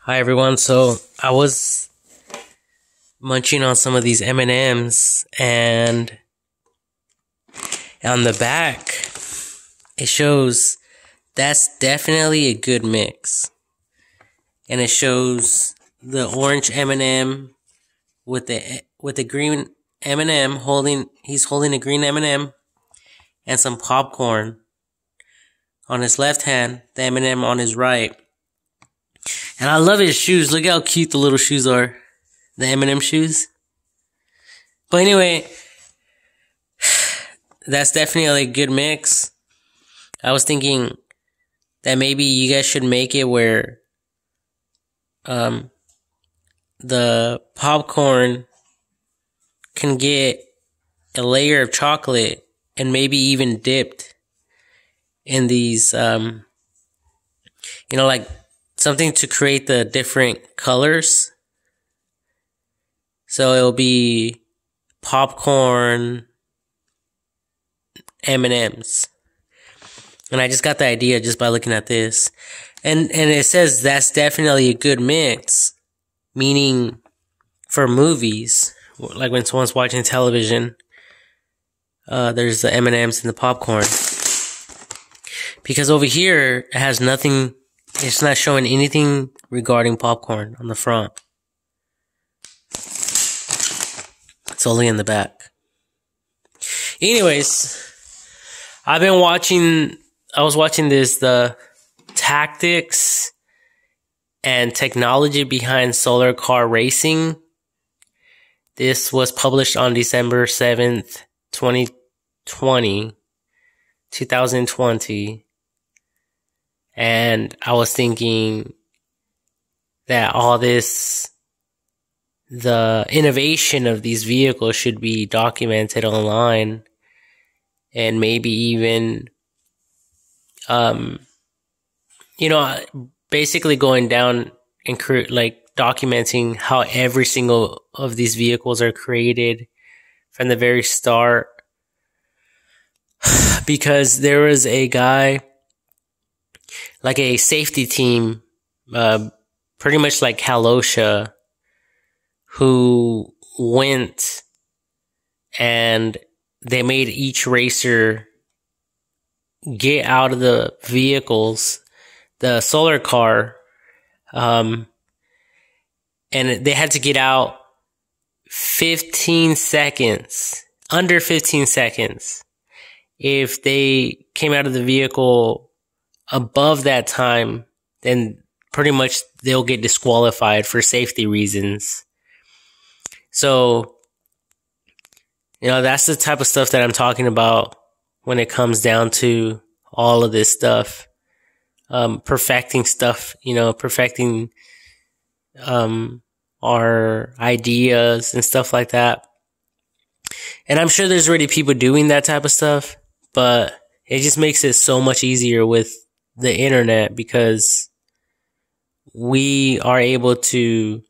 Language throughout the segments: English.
Hi everyone. So I was munching on some of these M&Ms, and on the back it shows that's definitely a good mix. And it shows the orange M&M with the green M&M he's holding a green M&M and some popcorn on his left hand, the M&M on his right. And I love his shoes. Look how cute the little shoes are. The M&M shoes. But anyway, that's definitely a good mix. I was thinking that maybe you guys should make it where the popcorn can get a layer of chocolate and maybe even dipped in these, like something to create the different colors. So it'll be popcorn M&Ms. And I just got the idea just by looking at this. And it says that's definitely a good mix, meaning for movies, like when someone's watching television, there's the M&Ms and the popcorn. Because over here, it has nothing, it's not showing anything regarding popcorn on the front. It's only in the back. Anyways, I was watching the tactics and technology behind solar car racing. This was published on December 7th, 2020. And I was thinking that the innovation of these vehicles should be documented online, and maybe even, basically going down and documenting how every single of these vehicles are created from the very start. Because there was a guy, like a safety team, pretty much like Halosha, who went and they made each racer get out of the vehicles, the solar car, and they had to get out 15 seconds, under 15 seconds. If they came out of the vehicle above that time, then pretty much they'll get disqualified for safety reasons. So, that's the type of stuff that I'm talking about when it comes down to all of this stuff. Perfecting stuff, perfecting our ideas and stuff like that. And I'm sure there's already people doing that type of stuff, but it just makes it so much easier with the internet, because we are able to,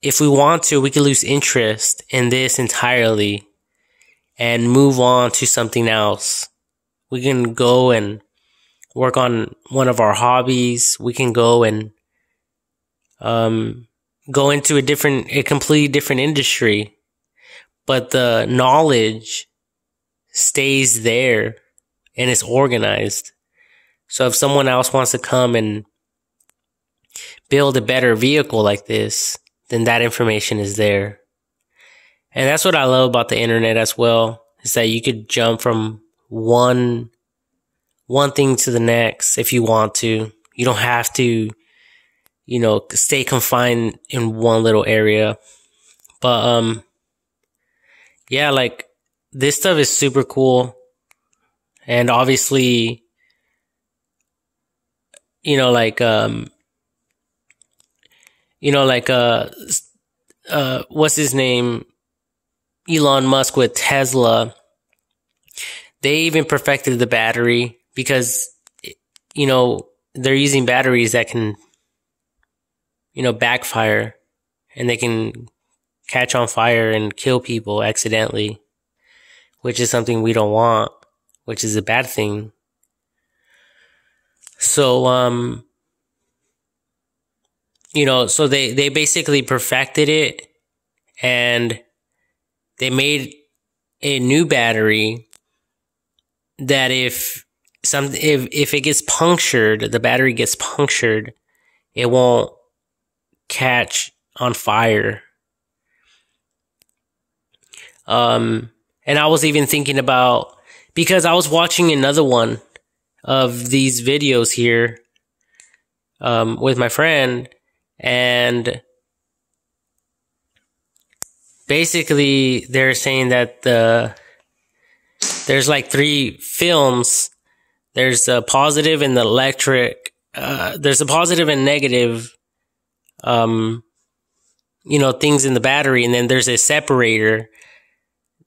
if we want to, we can lose interest in this entirely and move on to something else. We can go and work on one of our hobbies. We can go and go into a completely different industry, but the knowledge stays there and it's organized. So if someone else wants to come and build a better vehicle like this, then that information is there. And that's what I love about the internet as well, is that you could jump from one thing to the next if you want to. You don't have to, stay confined in one little area. But, yeah, this stuff is super cool. And obviously, what's his name? Elon Musk with Tesla. They even perfected the battery because, they're using batteries that can, backfire, and they can catch on fire and kill people accidentally, which is something we don't want, which is a bad thing. So, so they basically perfected it, and they made a new battery that if it gets punctured, the battery gets punctured, it won't catch on fire. And I was even thinking about, because I was watching another one of these videos here, with my friend, and basically they're saying that there's like 3 films. There's a positive and the electric, there's a positive and negative, things in the battery, and then there's a separator,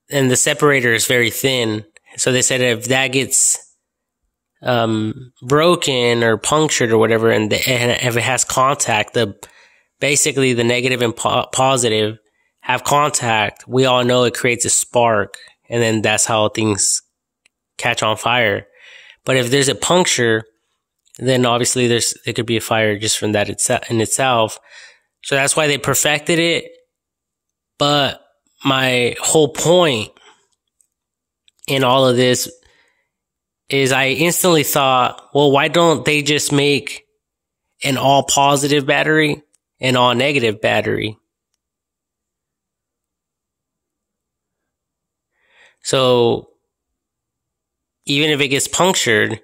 and the separator is very thin. So they said if that gets broken or punctured or whatever, and if it has contact, basically the negative and positive have contact, we all know it creates a spark, and then that's how things catch on fire. But if there's a puncture, then obviously there could be a fire just from that in itself. So that's why they perfected it. But my whole point in all of this is I instantly thought, well, why don't they just make an all positive battery and all negative battery? So even if it gets punctured,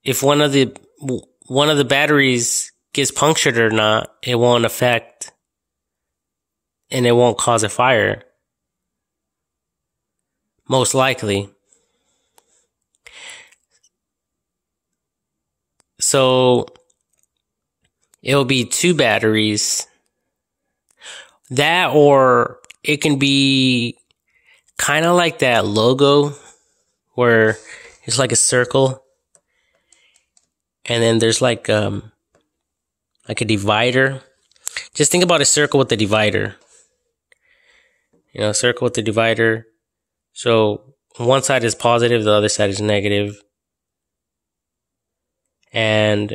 if one of the batteries gets punctured or not, it won't affect, and it won't cause a fire. Most likely. So it'll be 2 batteries. That, or it can be kind of like that logo where it's like a circle, and then there's like a divider. Just think about a circle with a divider. A circle with a divider. So one side is positive, the other side is negative. And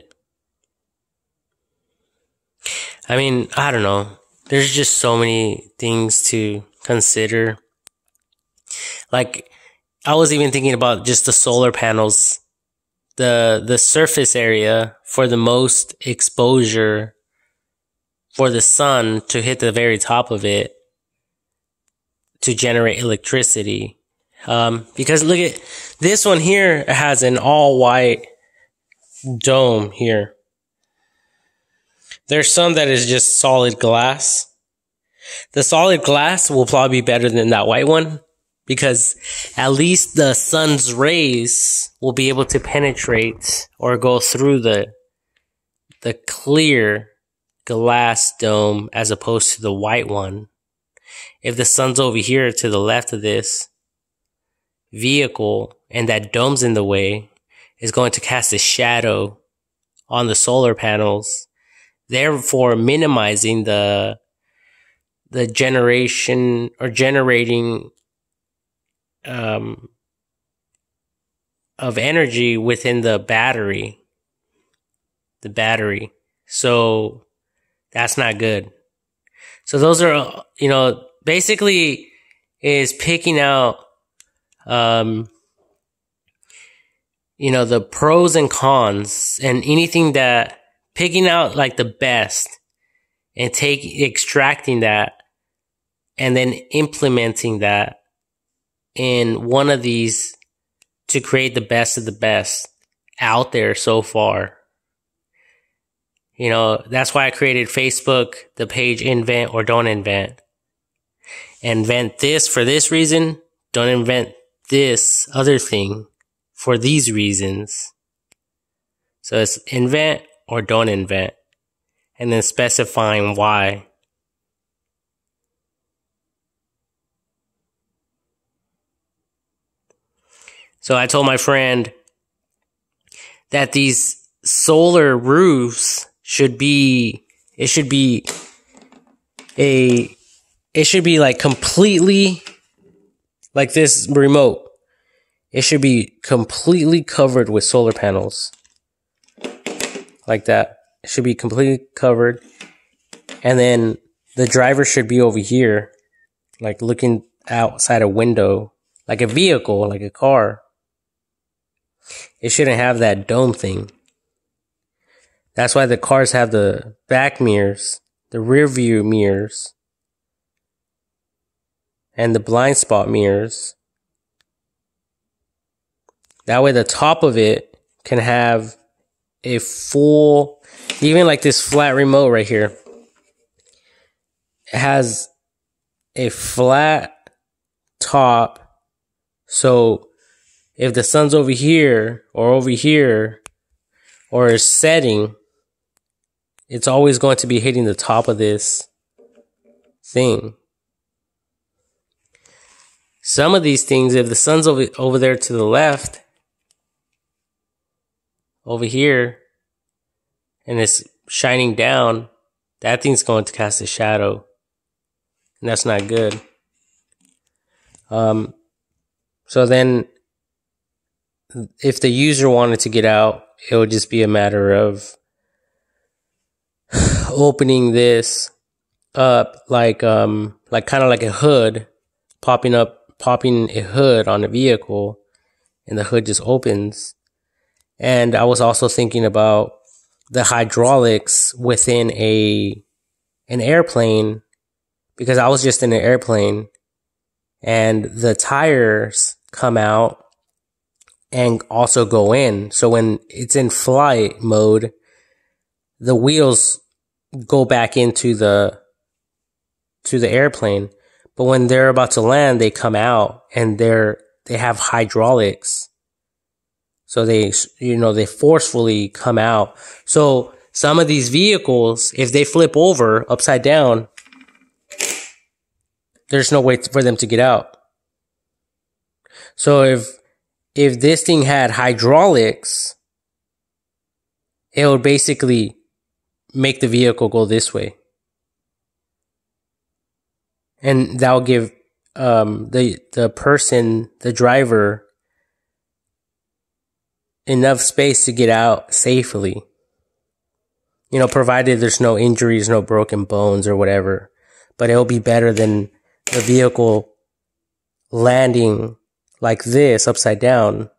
I mean, I don't know. There's just so many things to consider. Like, I was even thinking about just the solar panels, the surface area for the most exposure for the sun to hit the very top of it to generate electricity. Because look at this one here, it has an all white dome here. There's some that is just solid glass. The solid glass will probably be better than that white one, because at least the sun's rays will be able to penetrate or go through the clear glass dome as opposed to the white one. If the sun's over here to the left of this vehicle and that dome's in the way, it's going to cast a shadow on the solar panels, therefore minimizing the generation or generating of energy within the battery. So that's not good. So those are, basically is picking out, the pros and cons, and anything that, picking out like the best and extracting that and then implementing that in one of these to create the best of the best out there so far. That's why I created Facebook, the page Invent or Don't Invent. Invent this for this reason. Don't invent this other thing for these reasons. So it's invent or don't invent, and then specifying why. So I told my friend that these solar roofs should be like completely like this remote. It should be completely covered with solar panels. like that. It should be completely covered. And then the driver should be over here, like looking outside a window, like a vehicle, like a car. It shouldn't have that dome thing. That's why the cars have the back mirrors, the rear view mirrors, and the blind spot mirrors. That way the top of it can have a full, even like this flat remote right here. It has a flat top. So if the sun's over here or is setting, it's always going to be hitting the top of this thing. Some of these things, if the sun's over there to the left, over here, and it's shining down, that thing's going to cast a shadow. And that's not good. So then, if the user wanted to get out, it would just be a matter of opening this up like kind of like a hood, popping a hood on a vehicle, and the hood just opens. And I was also thinking about the hydraulics within an airplane, because I was just in an airplane and the tires come out and also go in. So when it's in flight mode, the wheels go back into the airplane. But when they're about to land, they come out and they have hydraulics. So they forcefully come out. So some of these vehicles, if they flip over upside down, there's no way for them to get out. So if this thing had hydraulics, it would basically make the vehicle go this way. And that will give the person, the driver, enough space to get out safely. Provided there's no injuries, no broken bones or whatever. But it'll be better than the vehicle landing like this, upside down,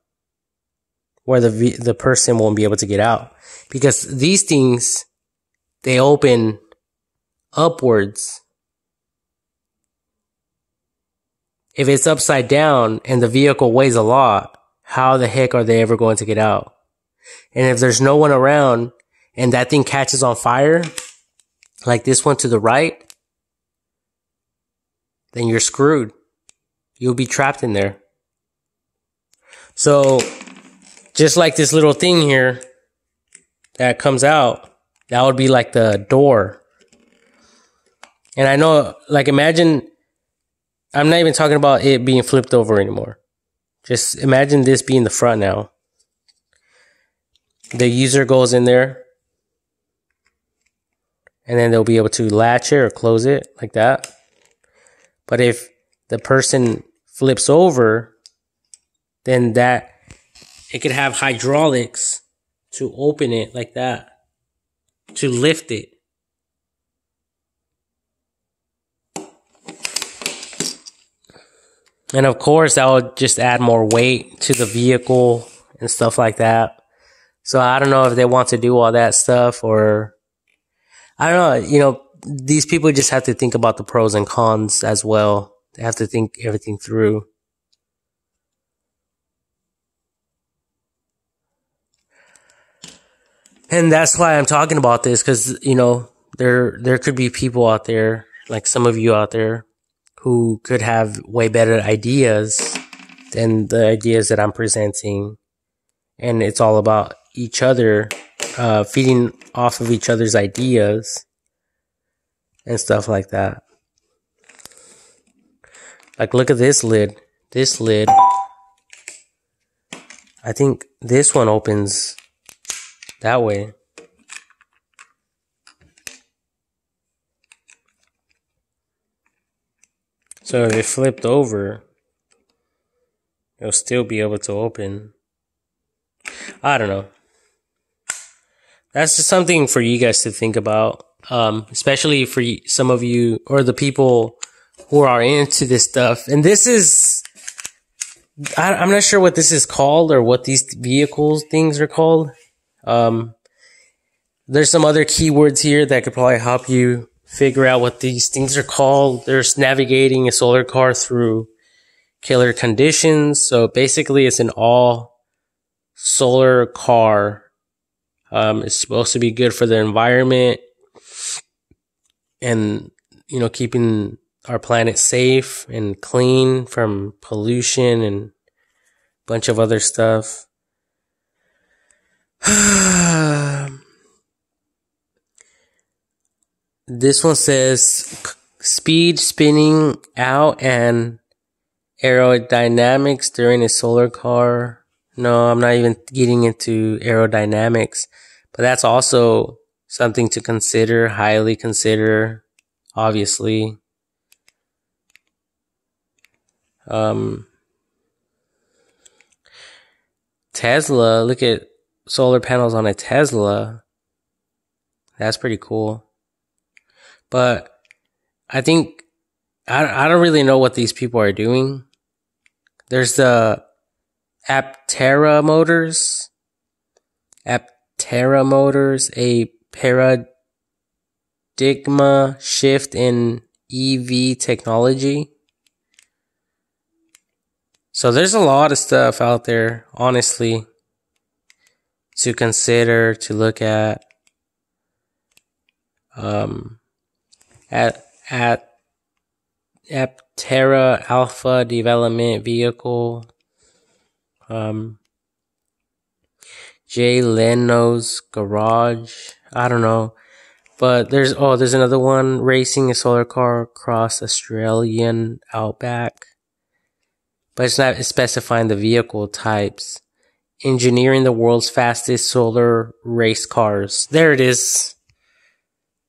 where the person won't be able to get out. Because these things, they open upwards. If it's upside down and the vehicle weighs a lot, how the heck are they ever going to get out? And if there's no one around and that thing catches on fire, like this one to the right, then you're screwed. You'll be trapped in there. So, just like this little thing here that comes out, that would be like the door. And I know, like, imagine, I'm not even talking about it being flipped over anymore. Just imagine this being the front now. The user goes in there, and then they'll be able to latch it or close it like that. But if the person flips over, then it could have hydraulics to open it like that, to lift it. And of course, that would just add more weight to the vehicle and stuff like that. So I don't know if they want to do all that stuff, or I don't know, these people just have to think about the pros and cons as well. They have to think everything through. And that's why I'm talking about this, because, there could be people out there, like some of you out there, who could have way better ideas than the ideas that I'm presenting. And it's all about each other, feeding off of each other's ideas and stuff like that. Like, look at this lid. This lid, I think this one opens that way. So if it flipped over, it'll still be able to open. I don't know. that's just something for you guys to think about, especially for some of you or the people who are into this stuff. And this is, I'm not sure what this is called or what these vehicles things are called. There's some other keywords here that could probably help you figure out what these things are called. There's navigating a solar car through killer conditions. So basically it's an all solar car. It's supposed to be good for the environment and, keeping our planet safe and clean from pollution and a bunch of other stuff. This one says speed, spinning out, and aerodynamics during a solar car. No, I'm not even getting into aerodynamics, but that's also something to consider, highly consider, obviously. Tesla, look at solar panels on a Tesla. That's pretty cool. But I think, I don't really know what these people are doing. There's the Aptera Motors, a paradigm shift in EV technology. So there's a lot of stuff out there, honestly, to consider, to look at. At Aptera Alpha Development Vehicle. Jay Leno's Garage. I don't know. But there's another one, racing a solar car across Australian outback. But it's not specifying the vehicle types. Engineering the world's fastest solar race cars. There it is.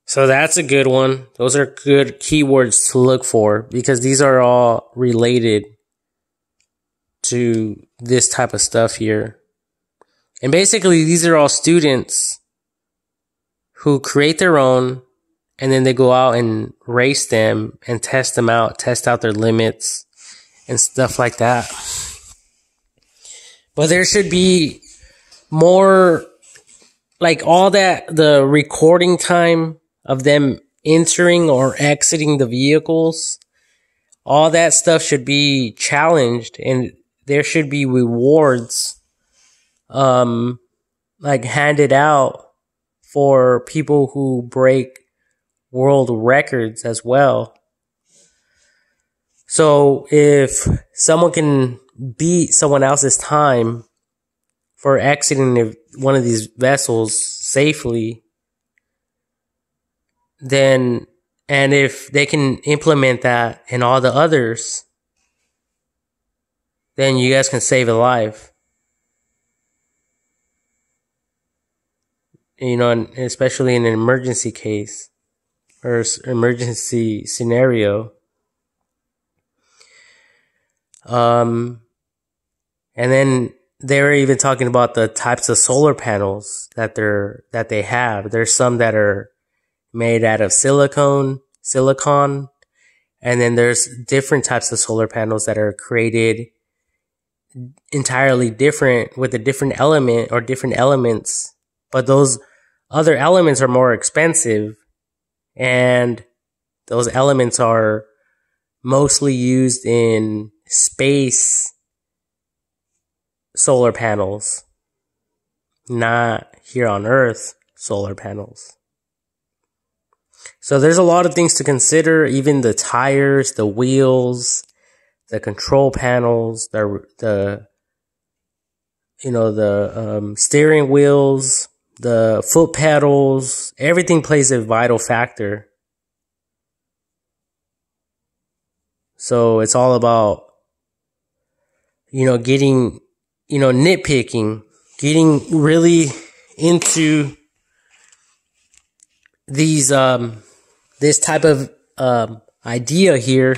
So that's a good one. Those are good keywords to look for because these are all related to this type of stuff here. And basically, these are all students who create their own and then they go out and race them and test them out, test out their limits and stuff like that. But there should be more, like all that, the recording time of them entering or exiting the vehicles, all that stuff should be challenged and there should be rewards, like handed out for people who break world records as well. So if someone can beat someone else's time for exiting one of these vessels safely, then, and if they can implement that in all the others, then you guys can save a life. And especially in an emergency case or emergency scenario. And then they're even talking about the types of solar panels that they have. There's some that are made out of silicon, and then there's different types of solar panels that are created entirely different with a different element or different elements, but those other elements are more expensive, and those elements are mostly used in space solar panels, not here on Earth solar panels. So there's a lot of things to consider, even the tires, the wheels, the control panels, the steering wheels, the foot pedals, everything plays a vital factor. So it's all about, getting, nitpicking, getting really into these, this type of, idea here,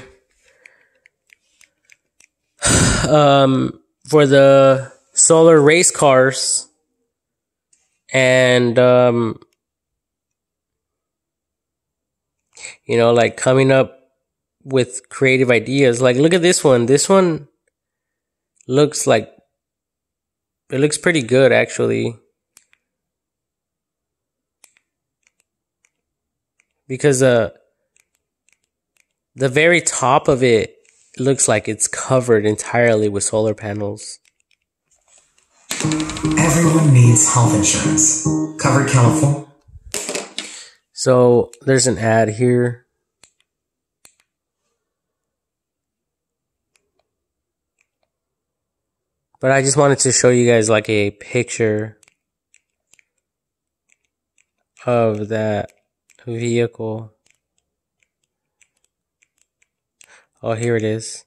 for the solar race cars and you know, like coming up with creative ideas. Like, look at this one. This one looks like it looks pretty good, actually, because the very top of it looks like it's covered entirely with solar panels. Everyone needs health insurance. Covered California. So there's an ad here. But I just wanted to show you guys like a picture of that vehicle. Oh, here it is.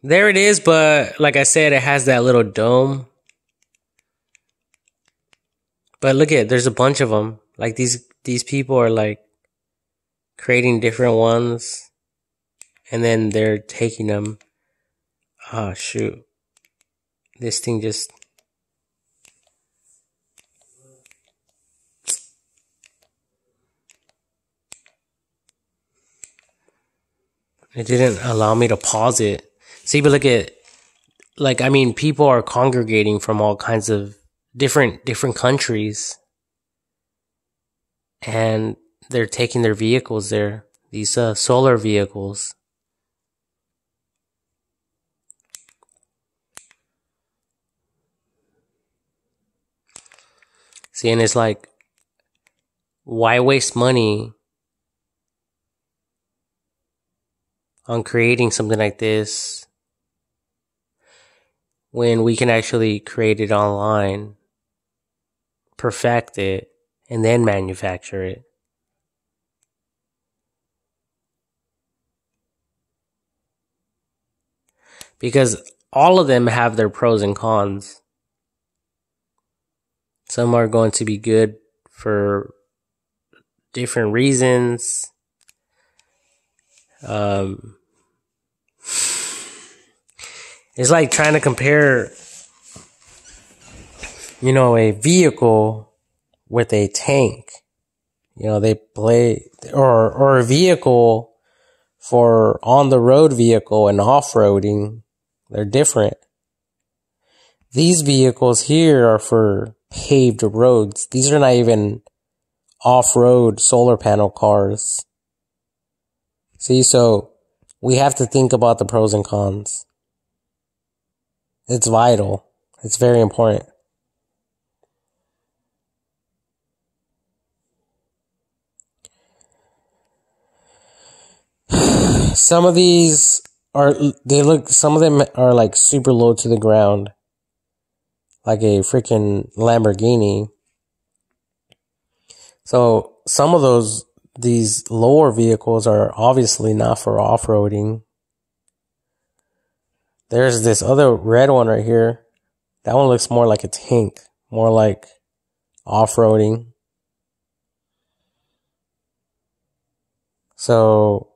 There it is, but like I said, it has that little dome. But look at, there's a bunch of them. Like these people are like creating different ones, and then they're taking them. Oh shoot. This thing just... It didn't allow me to pause it. See, but look at, like, I mean, people are congregating from all kinds of different countries, and they're taking their vehicles there. These solar vehicles. See, and it's like, why waste money on creating something like this when we can actually create it online, perfect it, and then manufacture it? Because all of them have their pros and cons. Some are going to be good for different reasons. It's like trying to compare, you know, a vehicle with a tank. You know, they play, or a vehicle for on the road vehicle and off-roading. They're different. These vehicles here are for paved roads. These are not even off-road solar panel cars. See, so we have to think about the pros and cons. It's vital. It's very important. Some of these are, some of them are like super low to the ground. Like a freaking Lamborghini. So some of these lower vehicles are obviously not for off-roading. There's this other red one right here. That one looks more like a tank, more like off-roading. So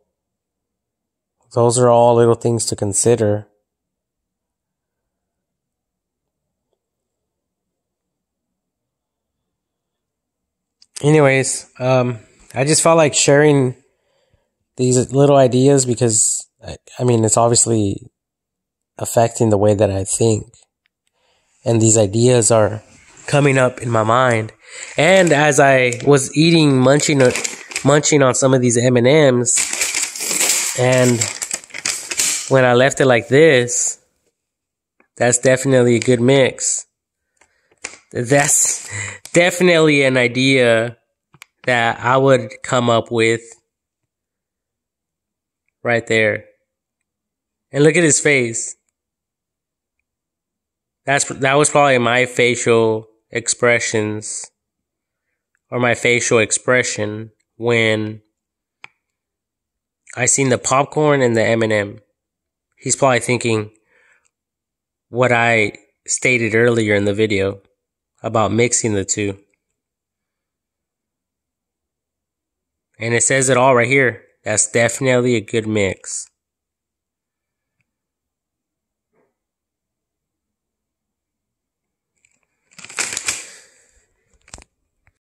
those are all little things to consider. Anyways, I just felt like sharing these little ideas because, I mean, it's obviously affecting the way that I think. And these ideas are coming up in my mind. And as I was munching on some of these M&Ms, and when I left it like this, that's definitely a good mix. That's definitely an idea that I would come up with right there. And look at his face. That was probably my facial expressions, or my facial expression, when I seen the popcorn and the M&M. He's probably thinking what I stated earlier in the video about mixing the two. And it says it all right here. That's definitely a good mix.